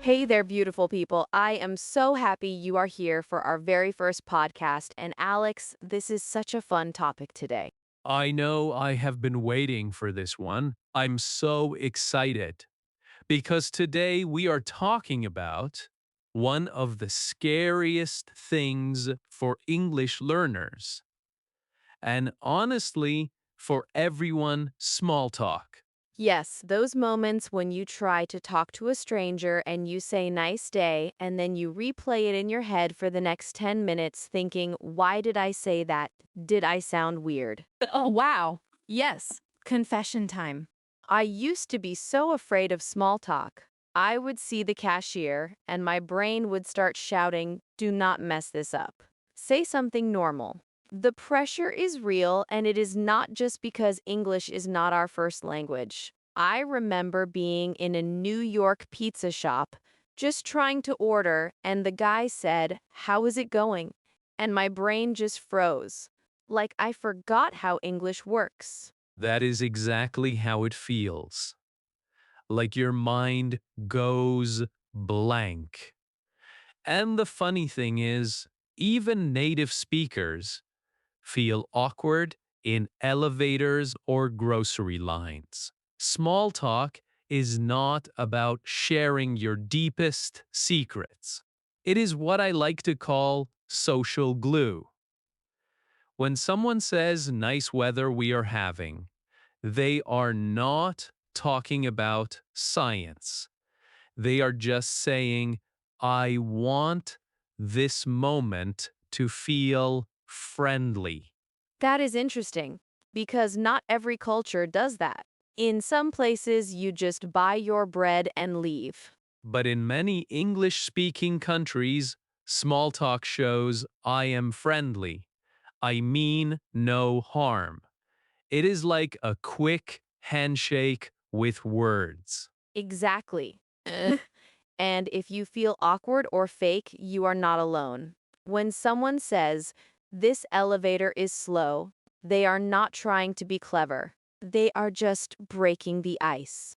Hey there, beautiful people. I am so happy you are here for our very first podcast. And Alex, this is such a fun topic today. I know I have been waiting for this one. I'm so excited because today we are talking about one of the scariest things for English learners, and honestly, for everyone, small talk. Yes, those moments when you try to talk to a stranger and you say nice day, and then you replay it in your head for the next 10 minutes thinking, why did I say that? Did I sound weird? Oh, wow. Yes. Confession time. I used to be so afraid of small talk. I would see the cashier, and my brain would start shouting, do not mess this up. Say something normal. The pressure is real, and it is not just because English is not our first language. I remember being in a New York pizza shop, just trying to order, and the guy said, how is it going? And my brain just froze, like I forgot how English works. That is exactly how it feels. Like your mind goes blank. And the funny thing is, even native speakers feel awkward in elevators or grocery lines. Small talk is not about sharing your deepest secrets. It is what I like to call social glue. When someone says nice weather we are having, they are not talking about science. They are just saying, I want this moment to feel friendly. That is interesting, because not every culture does that. In some places, you just buy your bread and leave. But in many English speaking countries, small talk shows I am friendly. I mean no harm. It is like a quick handshake with words. Exactly. And if you feel awkward or fake, you are not alone. When someone says, this elevator is slow, they are not trying to be clever. They are just breaking the ice.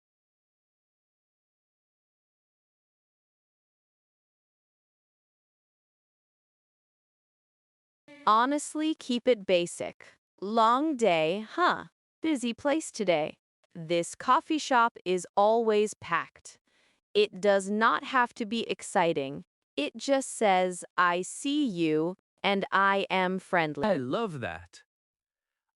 Honestly, keep it basic. Long day, huh? Busy place today. This coffee shop is always packed. It does not have to be exciting. It just says, I see you and I am I friendly. love that.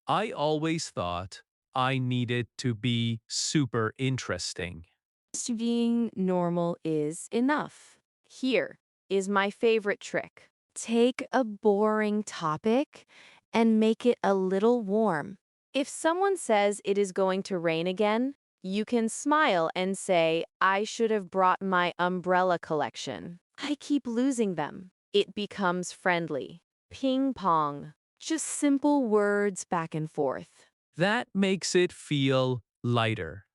I always thought I needed to be super interesting. Just being normal is enough. Here is my favorite trick. Take a boring topic and make it a little warm. If someone says it is going to rain again, you can smile and say, I should have brought my umbrella collection. I keep losing them. It becomes friendly. Ping pong. Just simple words back and forth. That makes it feel lighter.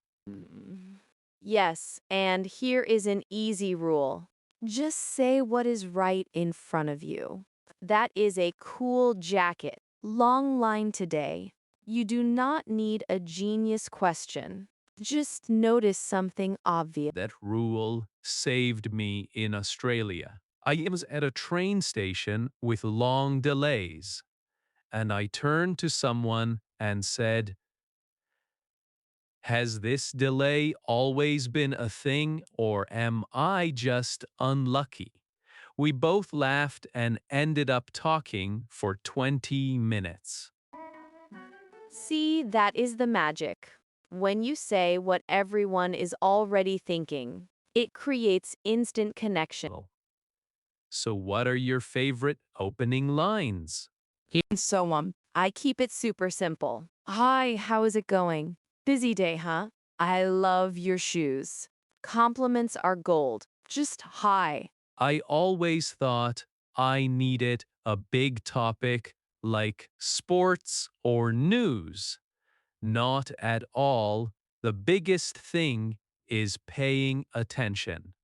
Yes, and here is an easy rule. Just say what is right in front of you. That is a cool jacket. Long line today. You do not need a genius question. Just notice something obvious. That rule saved me in Australia. I was at a train station with long delays, and I turned to someone and said, has this delay always been a thing, or am I just unlucky? We both laughed and ended up talking for 20 minutes. See, that is the magic. When you say what everyone is already thinking, it creates instant connection. So, what are your favorite opening lines? And so on. I keep it super simple. Hi, how is it going? Busy day, huh? I love your shoes. Compliments are gold. Just hi. I always thought I needed a big topic like sports or news. Not at all. The biggest thing is paying attention.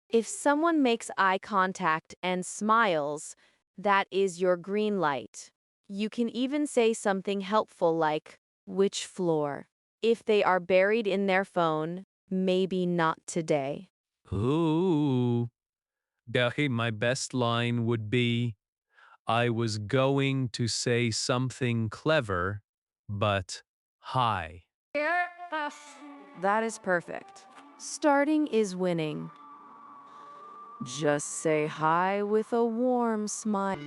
If someone makes eye contact and smiles, that is your green light. You can even say something helpful like, Which floor? If they are buried in their phone, maybe not today. Ooh. Gahi, my best line would be, I was going to say something clever, but hi. That is perfect. Starting is winning. Just say hi with a warm smile.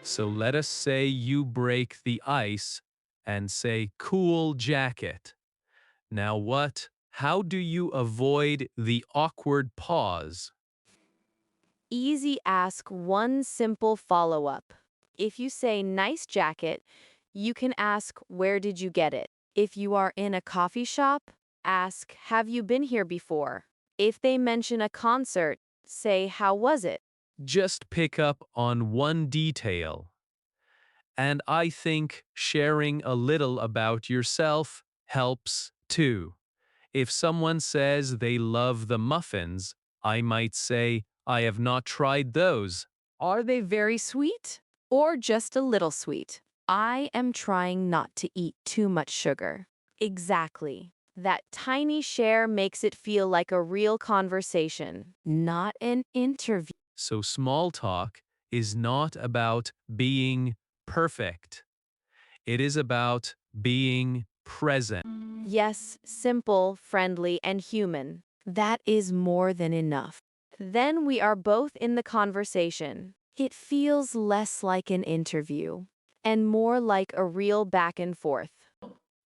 So let us say you break the ice and say cool jacket. Now what? How do you avoid the awkward pause? Easy ask one simple follow up. If you say nice jacket, you can ask where did you get it? If you are in a coffee shop, ask have you been here before? If they mention a concert, say how was it? Just pick up on one detail. And I think sharing a little about yourself helps too. If someone says they love the muffins, I might say, I have not tried those. Are they very sweet? Or just a little sweet? I am trying not to eat too much sugar. Exactly. That tiny share makes it feel like a real conversation, not an interview. So small talk is not about being perfect. It is about being present. Yes, simple, friendly, and human. That is more than enough. Then we are both in the conversation. It feels less like an interview and more like a real back and forth.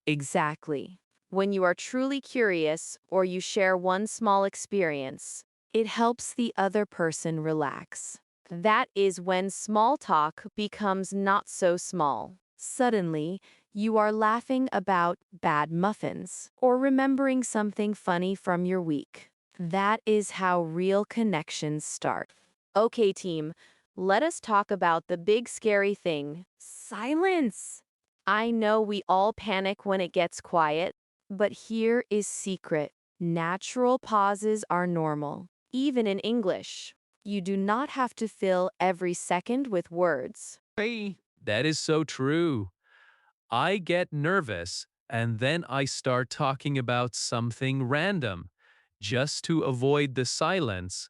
Exactly. When you are truly curious or you share one small experience, it helps the other person relax. That is when small talk becomes not so small. Suddenly, you are laughing about bad muffins or remembering something funny from your week. That is how real connections start. Okay, team, let us talk about the big scary thing silence. I know we all panic when it gets quiet, but here is secret. Natural pauses are normal, even in English. You do not have to fill every second with words. Hey, that is so true. I get nervous and then I start talking about something random just to avoid the silence.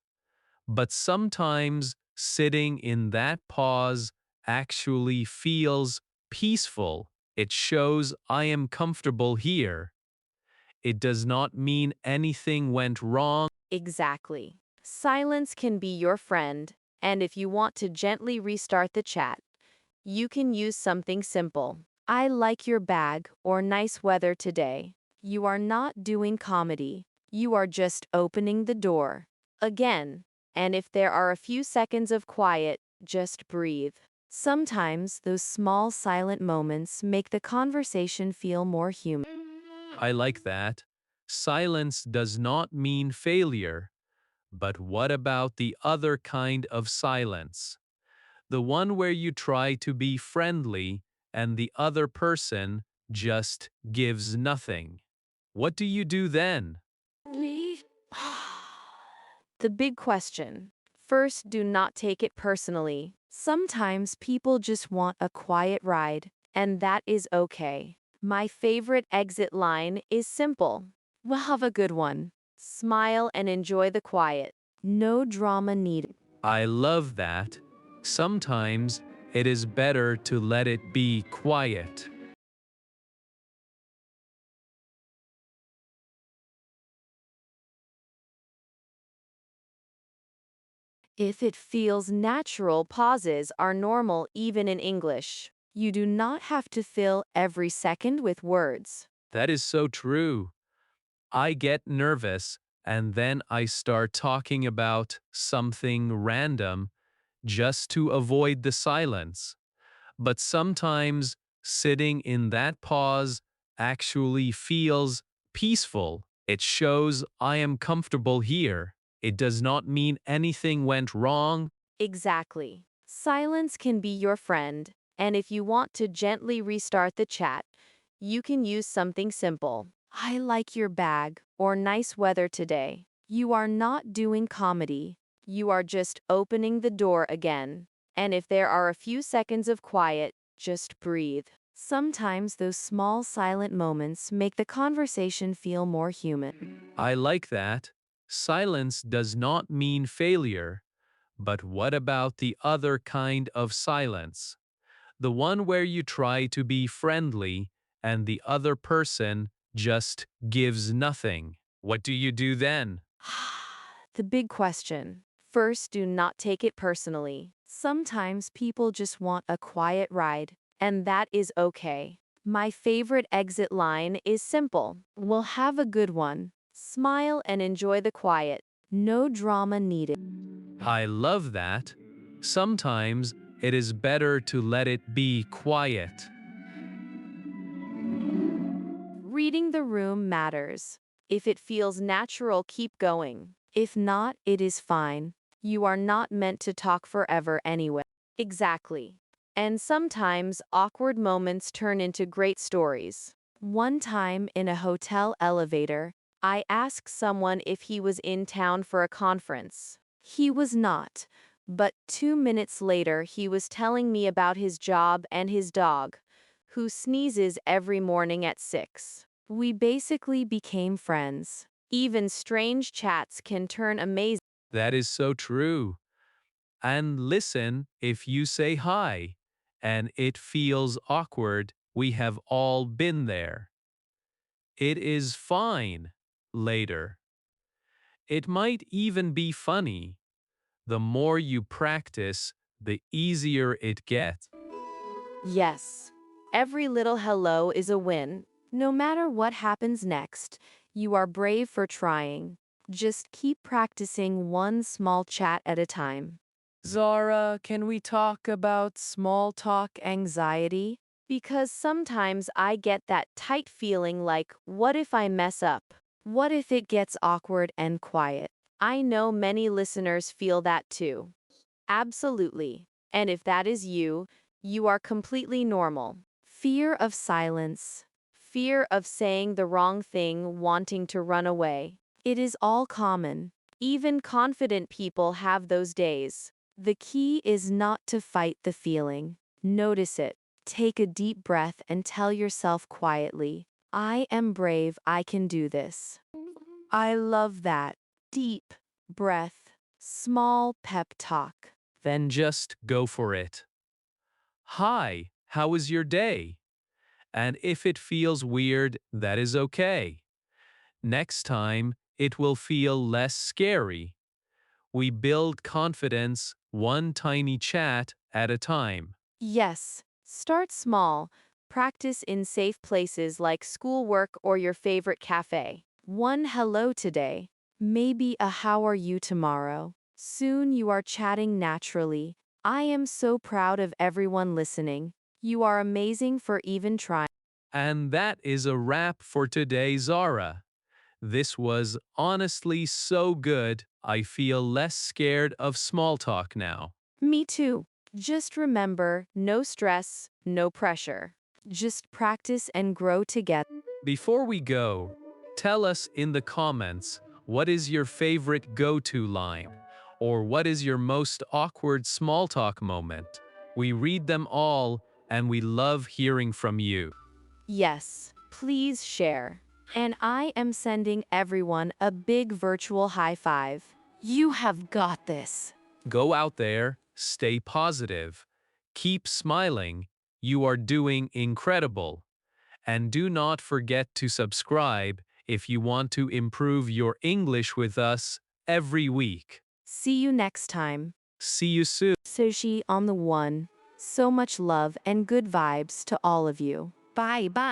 But sometimes sitting in that pause actually feels peaceful. It shows I am comfortable here. It does not mean anything went wrong. Exactly. Silence can be your friend, and if you want to gently restart the chat, you can use something simple. I like your bag or nice weather today. You are not doing comedy. You are just opening the door. Again. And if there are a few seconds of quiet, just breathe. Sometimes those small silent moments make the conversation feel more human. I like that. Silence does not mean failure. But what about the other kind of silence? The one where you try to be friendly and the other person just gives nothing. What do you do then? The big question. First, do not take it personally. Sometimes people just want a quiet ride, and that is okay. My favorite exit line is simple. Well, have a good one. Smile and enjoy the quiet. No drama needed. I love that. Sometimes it is better to let it be quiet. If it feels natural, pauses are normal even in English. You do not have to fill every second with words. That is so true. I get nervous and then I start talking about something random just to avoid the silence. But sometimes sitting in that pause actually feels peaceful. It shows I am comfortable here. It does not mean anything went wrong. Exactly. Silence can be your friend, and if you want to gently restart the chat, you can use something simple. I like your bag, or nice weather today. You are not doing comedy. You are just opening the door again. And if there are a few seconds of quiet, just breathe. Sometimes those small silent moments make the conversation feel more human. I like that. Silence does not mean failure. But what about the other kind of silence? The one where you try to be friendly and the other person just gives nothing. What do you do then? The big question. First, do not take it personally. Sometimes people just want a quiet ride, and that is okay. My favorite exit line is simple. We'll have a good one. Smile and enjoy the quiet. No drama needed. I love that. Sometimes it is better to let it be quiet. Reading the room matters. If it feels natural, keep going. If not, it is fine. You are not meant to talk forever anyway. Exactly. And sometimes awkward moments turn into great stories. One time in a hotel elevator, I asked someone if he was in town for a conference. He was not, but 2 minutes later, he was telling me about his job and his dog, who sneezes every morning at 6. We basically became friends. Even strange chats can turn amazing. That is so true. And listen, if you say hi and it feels awkward, we have all been there. It is fine later. It might even be funny. The more you practice, the easier it gets. Yes, every little hello is a win. No matter what happens next, you are brave for trying. Just keep practicing one small chat at a time. Zara, can we talk about small talk anxiety? Because sometimes I get that tight feeling like, what if I mess up? What if it gets awkward and quiet? I know many listeners feel that too. Absolutely. And if that is you, you are completely normal. Fear of silence. Fear of saying the wrong thing, wanting to run away. It is all common. Even confident people have those days. The key is not to fight the feeling. Notice it. Take a deep breath and tell yourself quietly, I am brave, I can do this. I love that. Deep breath. Small pep talk. Then just go for it. Hi, how was your day? And if it feels weird, that is okay. Next time, it will feel less scary. We build confidence one tiny chat at a time. Yes, start small. Practice in safe places like schoolwork or your favorite cafe. One hello today. Maybe a how are you tomorrow. Soon you are chatting naturally. I am so proud of everyone listening. You are amazing for even trying. And that is a wrap for today, Zara. This was honestly so good, I feel less scared of small talk now. Me too. Just remember, no stress, no pressure. Just practice and grow together. Before we go, tell us in the comments what is your favorite go-to line or what is your most awkward small talk moment. We read them all and we love hearing from you. Yes, please share. And I am sending everyone a big virtual high five. You have got this. Go out there, stay positive, keep smiling, you are doing incredible. And do not forget to subscribe if you want to improve your English with us every week. See you next time. See you soon. Sushi on the one. So much love and good vibes to all of you. Bye bye.